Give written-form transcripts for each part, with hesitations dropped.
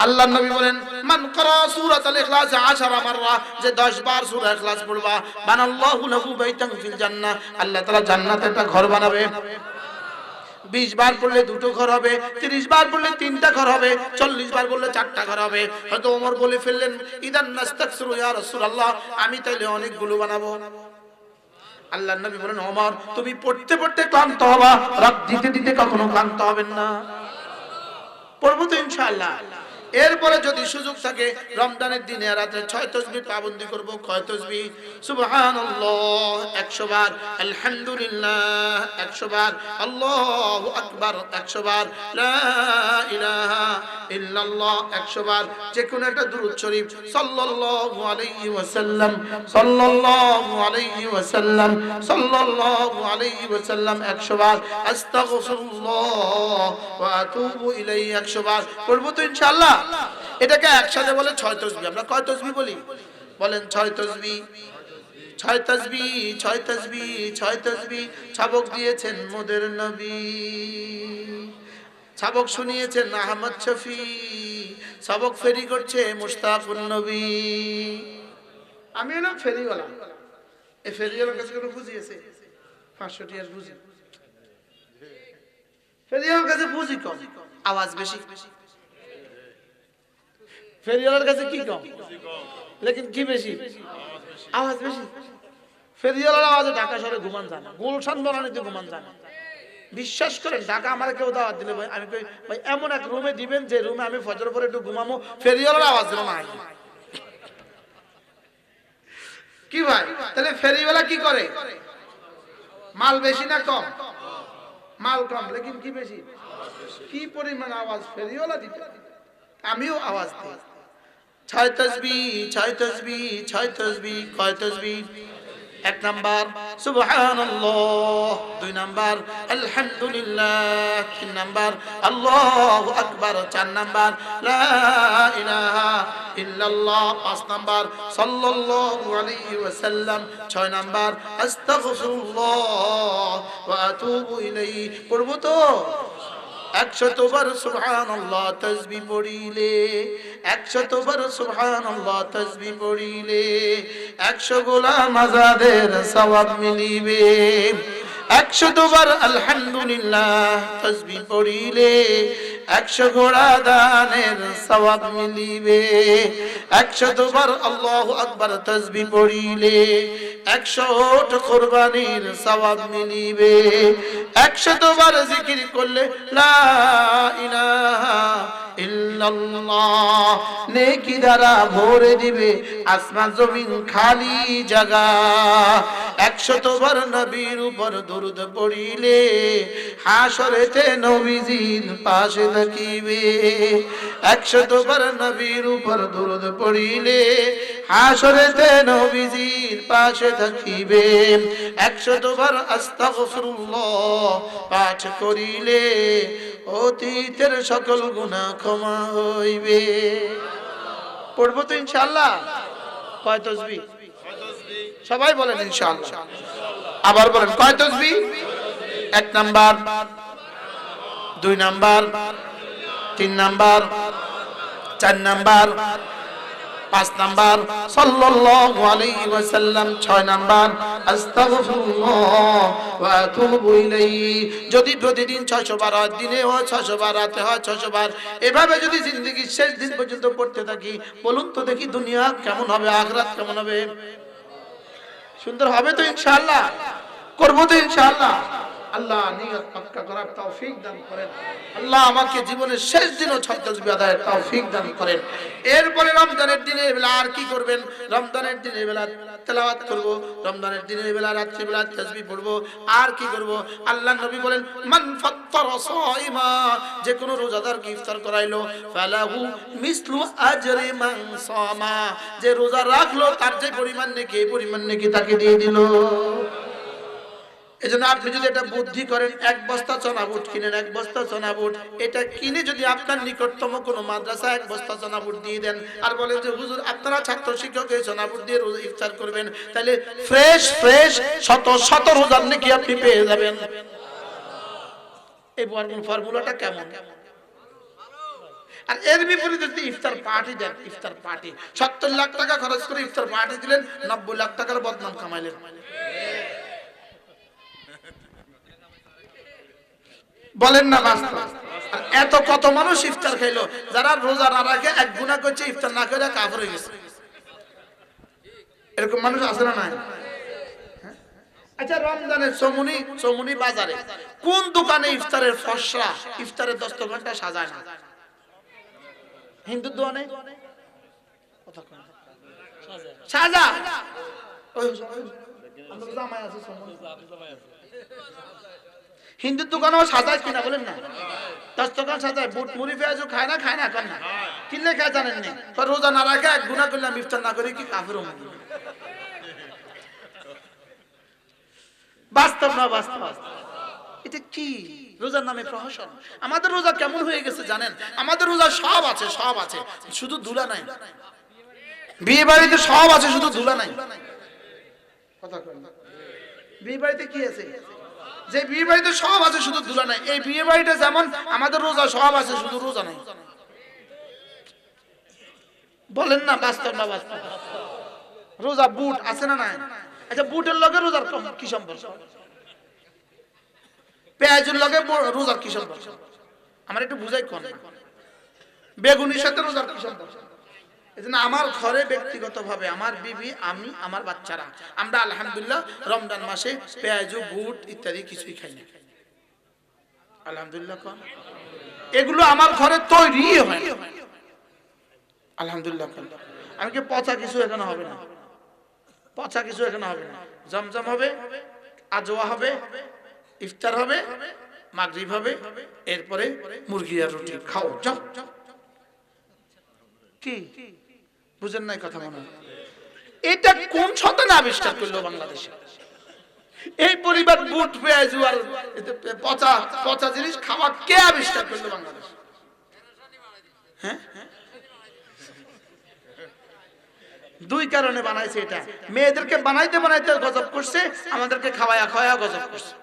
আল্লাহর নবী বলেন মান ক্বারা সূরাতুল ইখলাস 10 মাররা, যে 10 বার সূরা ইখলাস পড়বা, বানাল্লাহু লাহু বাইতান ফিল জান্নাহ, আল্লাহ তাআলা জান্নাতে একটা ঘর বানাবে। 20 বার পড়লে দুটো ঘর হবে, 30 বার পড়লে তিনটা ঘর হবে, 40 বার পড়লে চারটা ঘর হবে। হয়তো ওমর বলে ফেললেন ইদান নাস্তাকসিরু ইয়া রাসূলুল্লাহ, আমি তাইলে অনেকগুলো বানাবো। আল্লাহর নবী বলেন ওমর তুমি পড়তে পড়তে ক্লান্ত হবা, রাত দিতে দিতে কখনো ক্লান্ত হবেন না। পড়বো তো ইনশাআল্লাহ। এরপরে যদি সুযোগ থাকে রমজানের দিনে রাতে 6 তাসবিহ পাবন্দি করব। কয় তাসবিহ? সুবহানাল্লাহ 100 বার, আলহামদুলিল্লাহ 100 বার, আল্লাহু আকবার 100 বার, লা ইলাহা ইল্লাল্লাহ 100 বার, যে কোনো একটা দুরূদ শরীফ সাল্লাল্লাহু আলাইহি ওয়াসাল্লাম, সাল্লাল্লাহু আলাইহি ওয়াসাল্লাম, সাল্লাল্লাহু আলাইহি ওয়াসাল্লাম 100 বার, আস্তাগফিরুল্লাহ ওয়া আতুবু ইলাইহি 100 বার। পড়বো তো ইনশাআল্লাহ। এটাকে একসাথে বলে 6 তাসবিহ। আমরা কয় তাসবিহ বলি? বলেন 6 তাসবিহ, 6 তাসবিহ, 6 তাসবিহ, 6 তাসবিহ। সবক দিয়েছেন মোদের নবী, সবক শুনিয়েছেন আহমদ শফি, সবক ফেরি করছে মুশতাকুন নবী। আমি হলাম ফেরিওয়ালা। এই ফেরিওয়ালার কাছে কোনো পুঁজি আছে? 500 টাকার পুঁজি। ফেরিওয়ালার কাছে পুঁজি কম, আওয়াজ বেশি। ফেরিওয়ালার কাছে কি কম, লেকিন কি বেশি? আওয়াজ বেশি। ফেরিওয়ালার আওয়াজে ঢাকা শহরে ঘুমান যায় না, গুলশান বনানীতে ঘুমান যায় না। বিশ্বাস করেন, ঢাকা আমার কেউ দাওয়াত দিলে ভাই আমি কই ভাই এমন এক রুমে দিবেন যে রুমে আমি ফজর পরে একটু ঘুমামো, ফেরিওয়ালার আওয়াজ যেন না আসে। কি ভাই তাহলে ফেরিওয়ালা কি করে? মাল বেশি না কম? মাল কম, লেকিন কি বেশি? কি পরিমাণ আওয়াজ ফেরিওয়ালা দিতে। আমিও আওয়াজ দিই। 6 তাসবিহ, 6 তাসবিহ, 6 তাসবিহ। কয় তাসবিহ? 1 নাম্বার সুবহানাল্লাহ, 2 নাম্বার আলহামদুলিল্লাহ, 3 নাম্বার আল্লাহু আকবার, 4 নাম্বার লা ইলাহা ইল্লাল্লাহ, 5 নাম্বার সাল্লাল্লাহু আলাইহি ওয়াসাল্লাম, 6 নাম্বার আস্তাগফিরুল্লাহ ওয়া আতুবু ইলাইহি। পড়বো তো? 100 বার সুবহানাল্লাহ তাসবিহ পড়িলে, 100 বার সুবহানাল্লাহ তাসবিহ পড়িলে 100 গোলাম আযাদের সওয়াব মিলিবে। 100 বার আলহামদুলিল্লাহ তাসবিহ পড়িলে 100 ঘোড়া দানের সওয়াব মিলিবে। 100 বার আল্লাহু আকবার তাসবিহ পড়িলে 100 ওট কুরবানির সওয়াব মিলিবে। 100 বার জিকির করলে লা ইলাহা ইল্লাল্লাহ নেকি দ্বারা ভরে দিবে আসমান জমিন খালি জায়গা। 100 বার নবীর উপর দরুদ পড়িলে হাসরেতে নবীজির পাশে থাকিবে। 100 বার নবীর উপর দরুদ পড়িলে হাসরেতে নবীজির পাশে থাকিবে। 100 বার আস্তাগফিরুল্লাহ পাঠ করিলে অতীতের সকল গুনাহ ক্ষমা হইবে। পড়বো তো ইনশাআল্লাহ। কয় তাসবিহ? সবাই বলেন ইনশাআল্লাহ। আবার বলেন কয় তাসবিহ? 1 number, 2 number, 3 number, 4 number, 5 number সাল্লাল্লাহু আলাইহি ওয়াসাল্লাম, 6 নাম্বার আস্তাগফিরুল্লাহ ওয়া আতুবু ইলাইহি। যদি প্রতিদিন 600 বার হয়, দিনে হয় 600 বার, রাতে হয় 600 বার, এভাবে যদি জিন্দেগির শেষ দিন পর্যন্ত পড়তে থাকি, বলুন তো দেখি দুনিয়া কেমন হবে, আখিরাত কেমন হবে? সুন্দর হবে তো ইনশাআল্লাহ। করব তো ইনশাআল্লাহ। আল্লাহ নিয়ত পাক্কা করার তৌফিক দান করেন। আল্লাহ আমাকে জীবনের শেষ দিনও 6 তাসবিহ আদায়ের তৌফিক দান করেন। এরপরে রমজানের দিনের বেলা আর কি করবেন? রমজানের দিনের বেলা তেলাওয়াত করব, রমজানের দিনের বেলা রাত্রি বেলা তাসবিহ পড়ব। আর কি করব? আল্লাহর নবী বলেন মান ফাত্তারা সাইমা, যে কোন রোজাদারকে ইফতার করাইলো ফালাহু মিসলু আজরি মান সামা, যে রোজা রাখলো তার যে পরিমাণ নেকি এই পরিমাণ নেকি তাকে দিয়ে দিল। এজন্য আপনি যদি এটা বুদ্ধি করেন, 1 বস্তা চনা বুট কিনেন, 1 বস্তা চনা বুট, এটা কিনে যদি আপনার নিকটতম কোনো মাদ্রাসা 1 বস্তা চনা বুট দিয়ে দেন আর বলেন যে হুজুর আপনারা ছাত্র শিক্ষক এই চনা বুট দিয়ে রোজা ইফতার করবেন, তাহলে ফ্রেশ শত শত রোজার নেকি আপনি পেয়ে যাবেন। এই ফর্মুলাটা কেমন? আর এর বিপরীতে যদি ইফতার পার্টি দেন, ইফতার পার্টি 70 লাখ টাকা খরচ করে ইফতার পার্টি দিলেন, 90 লাখ টাকার বদনাম কামাইলেন। বলেন না বাস্তব? আর এত কত মানুষ ইফতার খাইলো, যারা রোজা না রাখে এক গুনাহ করছে, ইফতার না করে কাফের হয়ে গেছে। এরকম মানুষ আছে না নাই? আচ্ছা, রমজানের চমুনি বাজারে কোন দোকানে ইফতারের ফসরা, ইফতারের দস্তরখানটা সাজায় না? হিন্দু দোকানে সাজা, হিন্দুর দোকানেও সাজায় কিনা বলেন না? দস্তরখান সাজায়, বুট মুড়ি পেঁয়াজও খায় না, খায় না, খান না, কিনলে খায় জানেন না? রোজা না রাখে এক গুনাহ করলাম, ইফতার না করে কি কাফের? বাস্তব না বাস্তব? এটা কি রোজার নামে প্রহসন? আমাদের রোজা কেমন হয়ে গেছে জানেন? আমাদের রোজা সব আছে, সব আছে, শুধু দুলা নাই। বিয়ে বাড়িতে সব আছে, শুধু দুলা নাই। কথা কই না? বিয়ে বাড়িতে কি আছে? যে বিয়ে বাড়িতে সব আছে, শুধু দুলা নাই। এই বিয়ে বাড়িতে যেমন আমাদের রোজা সব আছে, শুধু রোজা নাই। বলেন না বাস্তব না বাস্তব? রোজা বুট আছে না নাই? আচ্ছা, বুটের লগে রোজার কি সম্পর্ক? পেঁয়াজের লগে রোজার কি সম্পর্ক? আমার একটু বুঝাই কোন। বেগুনির সাথে রোজার কি সম্পর্ক? এজন্য আমার ঘরে ব্যক্তিগতভাবে আমার বিবি, আমি, আমার বাচ্চারা, আমরা আলহামদুলিল্লাহ রমজান মাসে পেঁয়াজ, বুট ইত্যাদি কিছুই খাই না। আলহামদুলিল্লাহ। এগুলো আমার ঘরে তৈরি হয় না। আলহামদুলিল্লাহ। আমি কি পচা কিছু এখানে হবে না? পচা কিছু এখানে হবে না। জমজম হবে, আজওয়া হবে, ইফতার হবে, মাগরিব হবে, এরপরে মুরগি আর রুটি খাও। যাও। কি বুঝেন নাই কথা? মনে এটা কোন শতান আবিষ্কার করলো বাংলাদেশে? এই পরিবার বুট পেঁয়াজ আর পচা পচা জিনিস খাওয়া কে আবিষ্কার করলো বাংলাদেশে? হ্যাঁ, দুই কারণে বানাইছে এটা। মেয়েদেরকে বানাইতে বানাইতে গজব করছে, আমাদেরকে খাওয়ায়া খাওয়ায়া গজব করছে।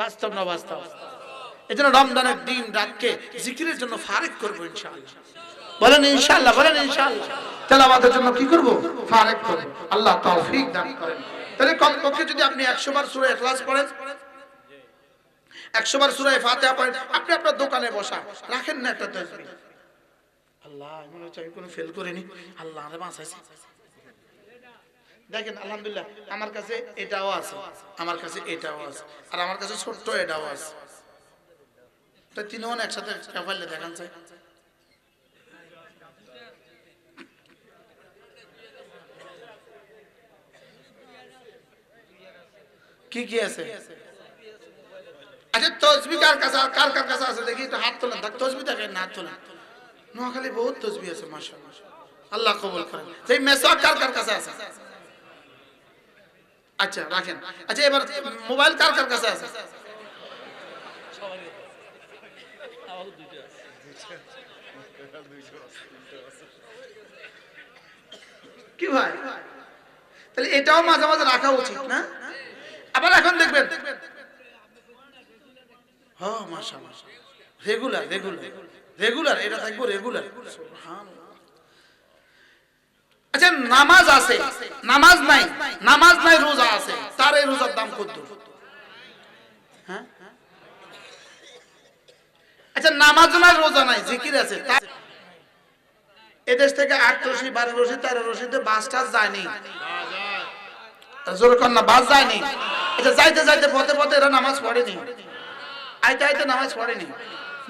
বাস্তব না বাস্তব? এজন্য রমজানের দিন রাতকে জিকিরের জন্য ফারেক করব ইনশাআল্লাহ। বলেন ইনশাআল্লাহ, বলেন ইনশাআল্লাহ। তেলাওয়াতের জন্য কি করব? ফারেক করব। আল্লাহ তৌফিক দান করেন। তাহলে কমপক্ষে যদি আপনি 100 বার সূরা ইখলাস পড়েন, 100 বার সূরা ফাতিহা পড়েন, আপনি আপনার দোকানে বসা রাখেন না একটা তাসবিহ। আল্লাহ, মনে হচ্ছে আমি কোনো ফেল করিনি, আল্লাহ আমারে বাঁচাইছে। দেখেন আলহামদুলিল্লাহ, আমার কাছে এটাও আছে, আমার কাছে এটাও আছে, আর আমার কাছে ছোট্ট এটাও আছে। তো তিনজন একসাথে কাফাইলে দেখান চাই। কি কি আছে? আচ্ছা, তাসবিহ কার কাছে, কার কার কাছে আছে দেখি একটু হাত তোলেন। তাসবিহ দেখেন না, হাত তোলেন। নোয়াখালী বহুত তাসবিহ আছে মাশাআল্লাহ, আল্লাহ কবুল করেন। সেই মেসওয়াক কার কার কাছে আছে? আচ্ছা রাখেন। আচ্ছা, এবার মোবাইল কার কার কাছে আছে? কি ভাই, তাহলে এটাও মাঝে মাঝে রাখা উচিত না? আবার এখন দেখবেন, হ্যাঁ মাশাআল্লাহ, রেগুলার রেগুলার রেগুলার এটা থাকবো রেগুলার। সুবহানাল্লাহ। আচ্ছা, নামাজ আছে, নামাজ নাই, নামাজ নাই, রোজা আছে, তার এই রোজার দাম কত? হ্যাঁ, আচ্ছা, নামাজ নাই, রোজা নাই, জিকির আছে। এদেশ থেকে 8 রশি 12 রশি 13 রশিতে বাসটা যায়নি, জোর কর না, বাস যায়নি। এটা যাইতে যাইতে পথে পথে এরা নামাজ পড়েনি, আইতে আইতে নামাজ পড়েনি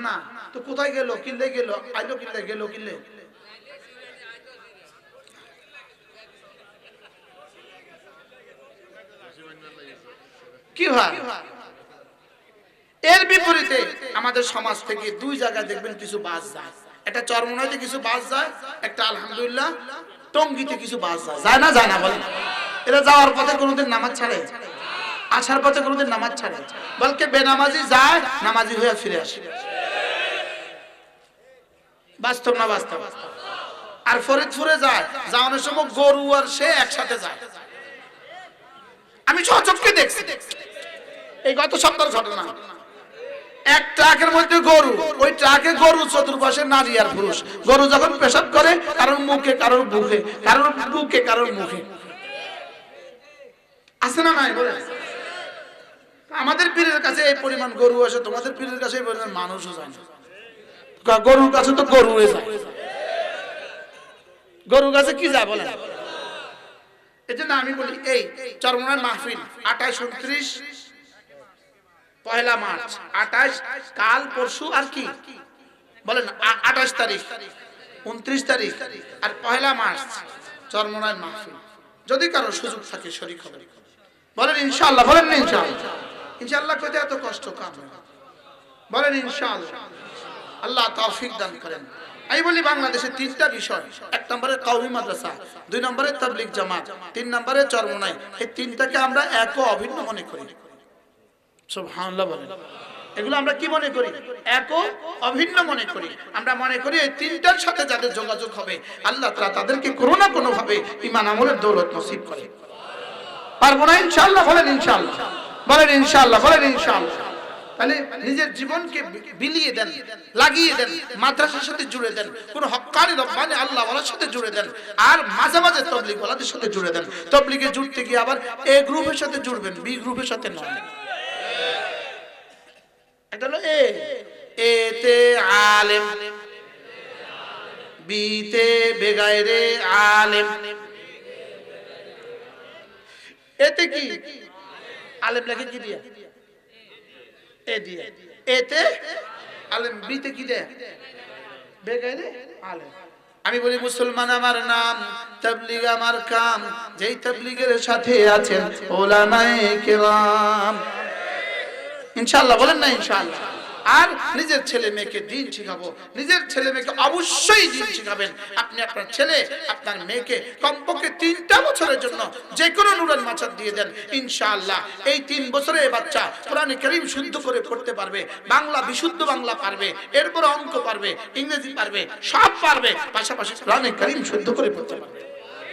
না। তো কোথায় গেল? কিল্লে গেল, আইলো কিল্লে, গেল কিল্লে। কি ভাই, এর বিপরীতে আমাদের সমাজ থেকে দুই জায়গায় দেখবেন কিছু বাস যায়। একটা চরমনাইতে কিছু বাস যায়, একটা আলহামদুলিল্লাহ টঙ্গীতে কিছু বাস যায়। যায় না, যায় না বলেন? এরা যাওয়ার পথে কোনোদিন নামাজ ছাড়ে, আসার পথে কোনোদিন নামাজ ছাড়ে, বলকে বেনামাজি যায়, নামাজি হয়ে ফিরে আসে। বাস্তব না বাস্তব? আর ফরিদপুরে যায়, যাওয়ানোর সময় গরু আর সে একসাথে যায়। আমি সচক্ষে দেখছি, এই গত সপ্তাহের ঘটনা। এক ট্রাকের মধ্যে গরু, ওই ট্রাকে গরু চতুর্পাশে নারী আর পুরুষ। গরু যখন পেশাব করে কারোর মুখে, কারোর বুকে, কারোর বুকে, কারোর মুখে। আছে না নাই বলে? আমাদের পীরের কাছে এই পরিমাণ গরু আসে, তোমাদের পীরের কাছে এই পরিমাণ মানুষও যায় না। গরুর কাছে তো গরু যায়, গরুর কাছে কি যায় বলেন? এই জন্য আমি বলি এই চরমনার মাহফিল 28, 29, পয়লা মার্চ, 28 কাল পরশু আর কি বলেন, 28 তারিখ, 29 তারিখ আর পয়লা মার্চ চরমনার মাহফিল। যদি কারো সুযোগ থাকে শরীক হবে, বলেন ইনশাআল্লাহ। বলেন না ইনশাআল্লাহ? ইনশাআল্লাহ কইতে এত কষ্ট কাম, বলেন ইনশাআল্লাহ। আল্লাহ তৌফিক দান করেন। আমি বলি বাংলাদেশে 3টা বিষয়, 1 নম্বরে কওমি মাদ্রাসা, 2 নম্বরে তাবলীগ জামাত, 3 নম্বরে চরমনাই। এই 3টাকে আমরা এক ও অভিন্ন মনে করি। সুবহানাল্লাহ বলেন। এগুলো আমরা কি মনে করি? এক ও অভিন্ন মনে করি। আমরা মনে করি এই 3টার সাথে যাদের যোগাযোগ হবে আল্লাহ তাআলা তাদেরকে কোনো না কোনো ভাবে ঈমান আমলের দৌলত নসিব করে। পারবো না ইনশাআল্লাহ? বলেন ইনশাআল্লাহ। বলেন ইনশাআল্লাহ। বলেন ইনশাআল্লাহ। তাহলে নিজের জীবনকে বিলিয়ে দেন, লাগিয়ে দেন, মাদ্রাসার সাথে জুড়ে দেন, কোন হক্কানি রব্বানি আল্লাহ ওয়ালার সাথে জুড়ে দেন, আর মাঝে মাঝে তাবলীগ ওয়ালাদের সাথে জুড়ে দেন। তাবলীগে জুড়তে গিয়ে আবার এ গ্রুপের সাথে জুড়বেন, বি গ্রুপের সাথে নয়। এটা হলো এ তে আলেম, বি তে বেগায়রে আলেম। এতে কি আলেম লেখে কি দিয়া? এ দিয়ে। এতে আলেম, বিতে কি দেয়? বেগায়রে আলেম। আমি বলি মুসলমান আমার নাম, তাবলীগ আমার কাম। যেই তাবলীগের সাথে আছেন উলামায়ে কেরাম। ইনশাআল্লাহ। বলেন না ইনশাআল্লাহ। আর নিজের ছেলে মেয়েকে দ্বীন শিখাবো, নিজের ছেলে মেয়েকে অবশ্যই দ্বীন শিখাবেন। আপনি আপনার ছেলে আপনার মেয়েকে কমপক্ষে 3টা বছরের জন্য যে কোনো নুরান মাচার দিয়ে দেন, ইনশাআল্লাহ এই 3 বছরে এই বাচ্চা কোরআনে কারীম শুদ্ধ করে পড়তে পারবে, বাংলা বিশুদ্ধ বাংলা পারবে, এরপর অঙ্ক পারবে, ইংরেজি পারবে, সব পারবে, পাশাপাশি কোরআনে কারীম শুদ্ধ করে পড়তে পারবে।